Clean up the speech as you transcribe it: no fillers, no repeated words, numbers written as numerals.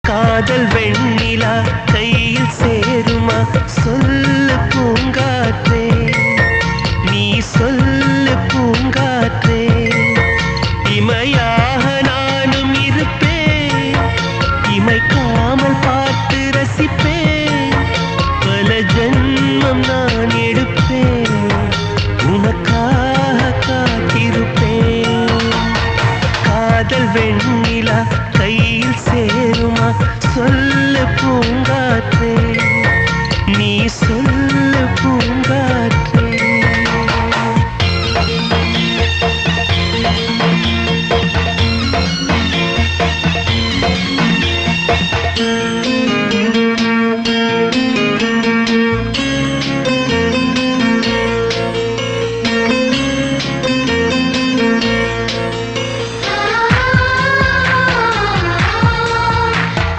காதல் வெண்ணிலா கையில் சேருமா சொல்லு பூங்காற்றே நீ சொல்லு பூங்காற்றே இமையாக நானும் இருப்பேன் இமைக்காமல் பார்த்து ரசிப்பேன் பல ஜென்மம் நான் எடுப்பேன் உனக்காக காத்திருப்பேன் காதல் வெண்ணிலா கையில் சேருமா சொல்லு பூங்காற்றே நீ சொல்லு பூங்காற்றே